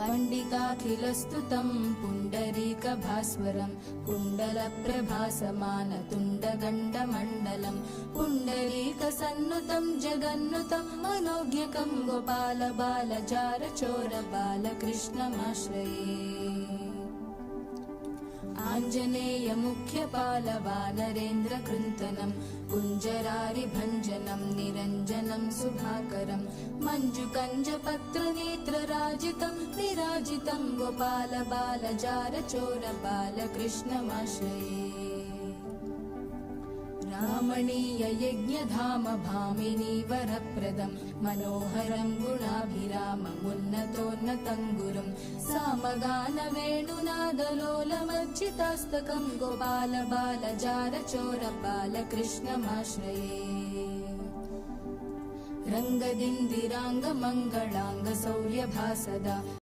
पंडिताखिलस्तुतं पुण्डरीकभास्वरं कुण्डलप्रभासमानतुण्डगण्डमण्डलं पुण्डरीकसन्नुतं जगन्नुतं मनोज्ञकं गोपालबालजारचोरबालकृष्णमाश्रये। आञ्जनेयमुख्यपालवानरेन्द्रकृन्तनं कुञ्जरारिभञ्जनं निरञ्जनं सुधाकरं मञ्जुकञ्जपत्रनेत्रराजितं विराजितं गोपालबालजारचोरबालकृष्णमाश्रये। रामणीययज्ञधाम भामिनी वरप्रदं मनोहरं गुणाभिराममुन्नतोन्नतं गुरुं सामगानवेणुनादलोलमर्चितास्तकं गोपालबालजारचोरबालकृष्णमाश्रये। रङ्गदिन्दिराङ्गमङ्गलाङ्गशौर्यभासदा